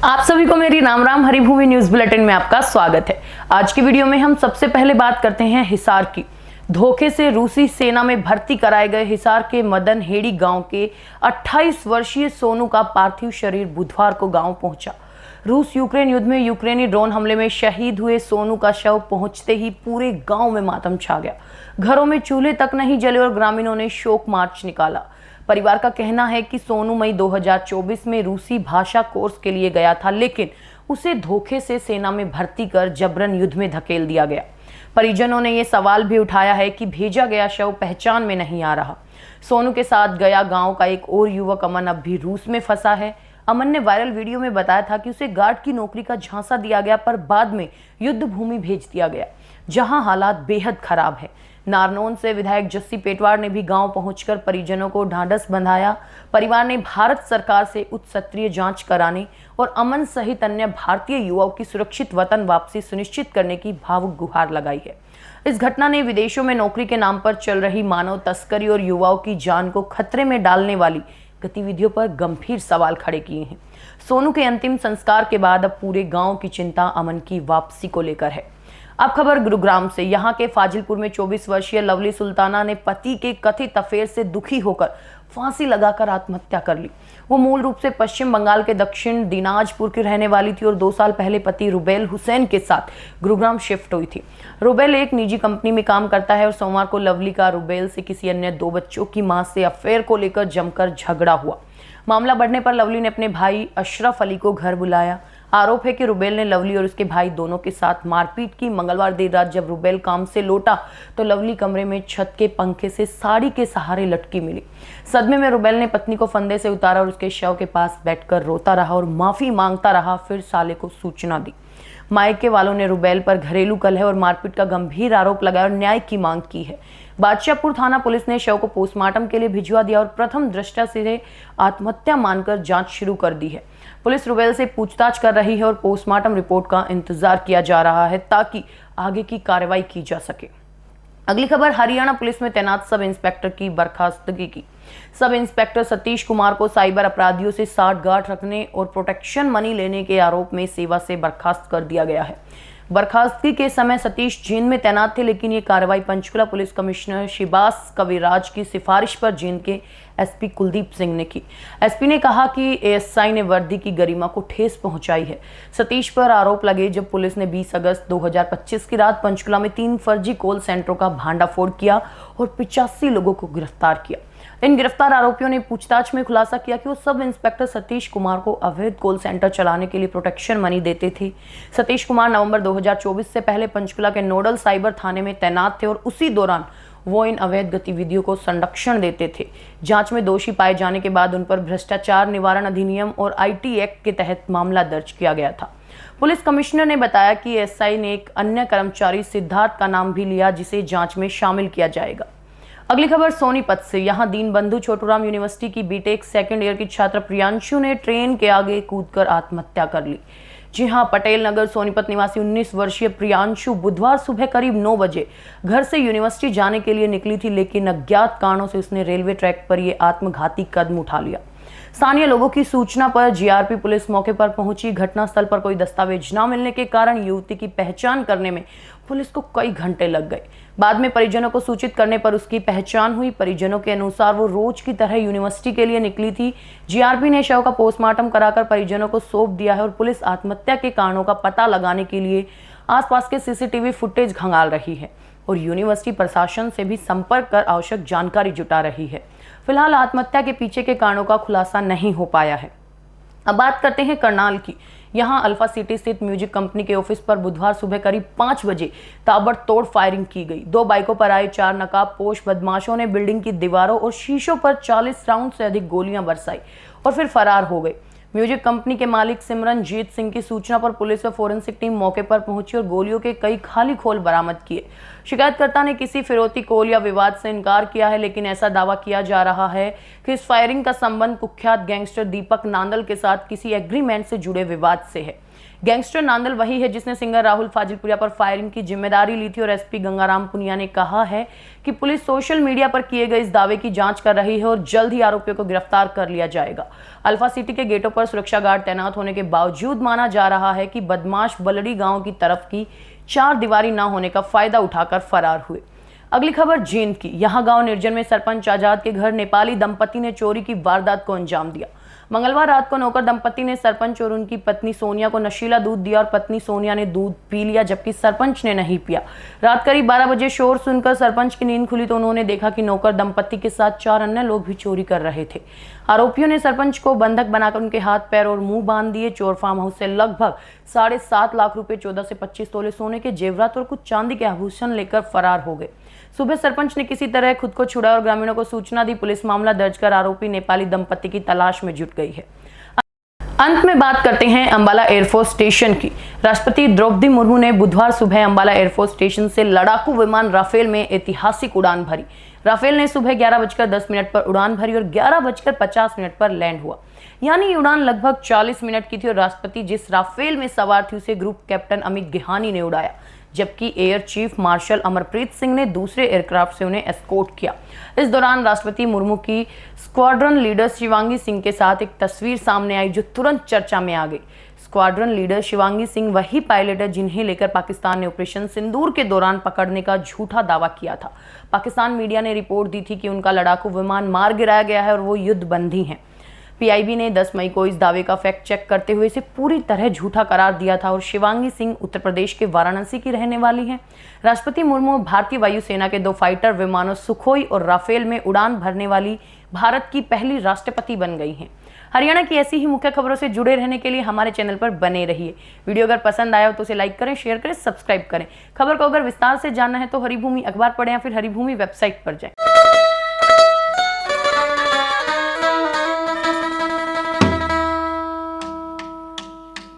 आप सभी को मेरी राम राम हरिभूमि न्यूज बुलेटिन में आपका स्वागत है। आज की वीडियो में हम सबसे पहले बात करते हैं हिसार की। धोखे से रूसी सेना में भर्ती कराए गए हिसार के मदन हेड़ी गांव के 28 वर्षीय सोनू का पार्थिव शरीर बुधवार को गांव पहुंचा। रूस यूक्रेन युद्ध में यूक्रेनी ड्रोन हमले में शहीद हुए सोनू का शव पहुंचते ही पूरे गांव में मातम छा गया। घरों में चूल्हे तक नहीं जले और ग्रामीणों ने शोक मार्च निकाला। परिवार का कहना है कि सोनू मई 2024 में रूसी भाषा कोर्स के लिए गया था, लेकिन उसे धोखे से सेना में भर्ती कर जबरन युद्ध में धकेल दिया गया। परिजनों ने यह सवाल भी उठाया है कि भेजा गया शव पहचान में नहीं आ रहा। सोनू के साथ गया गांव का एक और युवक अमन अब भी रूस में फंसा है। अमन ने वायरल वीडियो में बताया था कि उसे गार्ड की नौकरी का झांसा दिया गया, पर बाद में युद्ध भूमि भेज दिया गया, जहां हालात बेहद खराब है। नारनौल से विधायक जस्सी पेटवार ने भी गांव पहुंचकर परिजनों को ढांढस बंधाया। परिवार ने भारत सरकार से उच्च स्तरीय जांच कराने और अमन सहित अन्य भारतीय युवाओं की सुरक्षित वतन वापसी सुनिश्चित करने की भावुक गुहार लगाई है। इस घटना ने विदेशों में नौकरी के नाम पर चल रही मानव तस्करी और युवाओं की जान को खतरे में डालने वाली गतिविधियों पर गंभीर सवाल खड़े किए हैं। सोनू के अंतिम संस्कार के बाद अब पूरे गांव की चिंता अमन की वापसी को लेकर है। अब खबर गुरुग्राम से। यहाँ के फाजिलपुर में 24 वर्षीय लवली सुल्ताना ने पति के कथित अफेयर से दुखी होकर फांसी लगाकर आत्महत्या कर ली। वो मूल रूप से पश्चिम बंगाल के दक्षिण दिनाजपुर की रहने वाली थी और 2 साल पहले पति रुबेल हुसैन के साथ गुरुग्राम शिफ्ट हुई थी। रुबेल एक निजी कंपनी में काम करता है और सोमवार को लवली का रुबेल से किसी अन्य 2 बच्चों की मां से अफेयर को लेकर जमकर झगड़ा हुआ। मामला बढ़ने पर लवली ने अपने भाई अशरफ अली को घर बुलाया। आरोप है कि रुबेल ने लवली और उसके भाई दोनों के साथ मारपीट की। मंगलवार देर रात जब रुबेल काम से लौटा तो लवली कमरे में छत के पंखे से साड़ी के सहारे लटकी मिली। सदमे में रुबेल ने पत्नी को फंदे से उतारा और उसके शव के पास बैठकर रोता रहा और माफी मांगता रहा। फिर साले को सूचना दी। मायके वालों ने रुबेल पर घरेलू कलह और मारपीट का गंभीर आरोप लगाया और न्याय की मांग की है। बादशाहपुर थाना पुलिस ने शव को पोस्टमार्टम के लिए भिजवा दिया और प्रथम दृष्टया से आत्महत्या मानकर जांच शुरू कर दी है। पुलिस रुबेल से पूछताछ कर रही है और पोस्टमार्टम रिपोर्ट का इंतजार किया जा रहा है ताकि आगे की कार्रवाई की जा सके। अगली खबर हरियाणा पुलिस में तैनात सब इंस्पेक्टर की बर्खास्तगी की। सब इंस्पेक्टर सतीश कुमार को साइबर अपराधियों से साठगांठ रखने और प्रोटेक्शन मनी लेने के आरोप में सेवा से बर्खास्त कर दिया गया है। बर्खास्तगी के समय सतीश जींद में तैनात थे, लेकिन ये कार्रवाई पंचकुला पुलिस कमिश्नर शिबास कविराज की सिफारिश पर जींद के एसपी कुलदीप सिंह ने की। एसपी ने कहा कि एएसआई ने वर्दी की गरिमा को ठेस पहुंचाई है। सतीश पर आरोप लगे जब पुलिस ने 20 अगस्त 2025 की रात पंचकुला में 3 फर्जी कॉल सेंटरों का भांडाफोड़ किया और 85 लोगों को गिरफ्तार किया। इन गिरफ्तार आरोपियों ने पूछताछ में खुलासा किया कि वो सब इंस्पेक्टर सतीश कुमार को अवैध कॉल सेंटर चलाने के लिए प्रोटेक्शन मनी देते थे। सतीश कुमार नवंबर 2024 से पहले पंचकुला के नोडल साइबर थाने में तैनात थे और उसी दौरान वो इन अवैध गतिविधियों को संरक्षण देते थे। जांच में दोषी पाए जाने के बाद उन पर भ्रष्टाचार निवारण अधिनियम और आईटी एक्ट के तहत मामला दर्ज किया गया था। पुलिस कमिश्नर ने बताया कि एसआई ने एक अन्य कर्मचारी सिद्धार्थ का नाम भी लिया, जिसे जांच में शामिल किया जाएगा। अगली खबर सोनीपत से। यहाँ दीनबंधु छोटूराम यूनिवर्सिटी की बीटेक सेकंड ईयर की छात्र प्रियांशु ने ट्रेन के आगे कूदकर आत्महत्या कर ली। जी हां, पटेल नगर सोनीपत निवासी 19 वर्षीय प्रियांशु बुधवार सुबह करीब 9 बजे घर से यूनिवर्सिटी जाने के लिए निकली थी, लेकिन अज्ञात कारणों से उसने रेलवे ट्रैक पर यह आत्मघाती कदम उठा लिया। स्थानीय लोगों की सूचना पर जीआरपी पुलिस मौके पर पहुंची। घटनास्थल पर कोई दस्तावेज न मिलने के कारण युवती की पहचान करने में पुलिस को कई घंटे लग गए। बाद में परिजनों को सूचित करने पर उसकी पहचान हुई। परिजनों के अनुसार वो रोज की तरह यूनिवर्सिटी के लिए निकली थी। जीआरपी ने शव का पोस्टमार्टम कराकर परिजनों को सौंप दिया है और पुलिस आत्महत्या के कारणों का पता लगाने के लिए आसपास के सीसीटीवी फुटेज खंगाल रही है और यूनिवर्सिटी प्रशासन से भी संपर्क कर आवश्यक जानकारी जुटा रही है। फिलहाल आत्महत्या के पीछे के कारणों का खुलासा नहीं हो पाया है। अब बात करते हैं करनाल की। यहाँ अल्फा सिटी स्थित म्यूजिक कंपनी के ऑफिस पर बुधवार सुबह करीब 5 बजे ताबड़तोड़ फायरिंग की गई। 2 बाइकों पर आए 4 नकाबपोश बदमाशों ने बिल्डिंग की दीवारों और शीशों पर 40 राउंड से अधिक गोलियां बरसाई और फिर फरार हो गए। म्यूजिक कंपनी के मालिक सिमरनजीत सिंह की सूचना पर पुलिस व फोरेंसिक टीम मौके पर पहुंची और गोलियों के कई खाली खोल बरामद किए। शिकायतकर्ता ने किसी फिरौती कॉल या विवाद से इनकार किया है, लेकिन ऐसा दावा किया जा रहा है कि इस फायरिंग का संबंध कुख्यात गैंगस्टर दीपक नांदल के साथ किसी एग्रीमेंट से जुड़े विवाद से है। गैंगस्टर नांदल वही है जिसने सिंगर राहुल फाजिलपुरिया पर फायरिंग की जिम्मेदारी ली थी और एसपी गंगाराम पुनिया ने कहा है कि पुलिस सोशल मीडिया पर किए गए इस दावे की जांच कर रही है और जल्द ही आरोपियों को गिरफ्तार कर लिया जाएगा। अल्फा सिटी के गेटों पर सुरक्षा गार्ड तैनात होने के बावजूद माना जा रहा है कि बदमाश बलड़ी गांव की तरफ की चार दीवारी न होने का फायदा उठाकर फरार हुए। अगली खबर जींद की। यहां गांव निर्जन में सरपंच आजाद के घर नेपाली दंपति ने चोरी की वारदात को अंजाम दिया। मंगलवार रात को नौकर दंपति ने सरपंच और उनकी पत्नी सोनिया को नशीला दूध दिया और पत्नी सोनिया ने दूध पी लिया जबकि सरपंच ने नहीं पिया। रात करीब 12 बजे शोर सुनकर सरपंच की नींद खुली तो उन्होंने देखा कि नौकर दंपति के साथ 4 अन्य लोग भी चोरी कर रहे थे। आरोपियों ने सरपंच को बंधक बनाकर उनके हाथ पैर और मुंह बांध दिए। चोर फार्म हाउस से लगभग 7.5 लाख रुपए, 14 से 25 तोले सोने के जेवरात और कुछ चांदी के आभूषण लेकर फरार हो गए। सुबह सरपंच ने किसी तरह खुद को छुड़ाया और ग्रामीणों को सूचना दी। पुलिस मामला दर्ज कर आरोपी नेपाली दंपति की तलाश में जुट गई है। अंत में बात करते हैं अंबाला एयरफोर्स स्टेशन की। राष्ट्रपति द्रौपदी मुर्मू ने बुधवार सुबह अंबाला एयरफोर्स स्टेशन से लड़ाकू विमान राफेल में ऐतिहासिक उड़ान भरी। राफेल ने सुबह 11:10 पर उड़ान भरी और 11:50 पर लैंड हुआ। यानी ये उड़ान लगभग 40 मिनट की थी और राष्ट्रपति जिस राफेल में सवार थी उसे ग्रुप कैप्टन अमित गेहानी ने उड़ाया, जबकि air chief marshal Amarpreet Singh ने दूसरे एयरक्राफ्ट से उन्हें एस्कॉर्ट किया। इस दौरान राष्ट्रपति मुर्मू की स्क्वाड्रन लीडर शिवांगी सिंह के साथ एक तस्वीर सामने आई जो तुरंत चर्चा में आ गई। स्क्वाड्रन लीडर शिवांगी सिंह वही पायलट है जिन्हें लेकर पाकिस्तान ने ऑपरेशन सिंदूर के दौरान पकड़ने का झूठा दावा किया था। पाकिस्तान मीडिया ने रिपोर्ट दी थी कि उनका लड़ाकू विमान मार गिराया गया है और वो युद्ध बंदी हैं। पीआईबी ने 10 मई को इस दावे का फैक्ट चेक करते हुए इसे पूरी तरह झूठा करार दिया था और शिवांगी सिंह उत्तर प्रदेश के वाराणसी की रहने वाली हैं। राष्ट्रपति मुर्मू भारतीय वायुसेना के 2 फाइटर विमानों सुखोई और राफेल में उड़ान भरने वाली भारत की पहली राष्ट्रपति बन गई हैं। हरियाणा की ऐसी ही मुख्य खबरों से जुड़े रहने के लिए हमारे चैनल पर बने रहिए। वीडियो अगर पसंद आया हो तो उसे लाइक करें, शेयर करें, सब्सक्राइब करें। खबर को अगर विस्तार से जानना है तो हरिभूमि अखबार पढ़ें या फिर हरिभूमि वेबसाइट पर जाएं।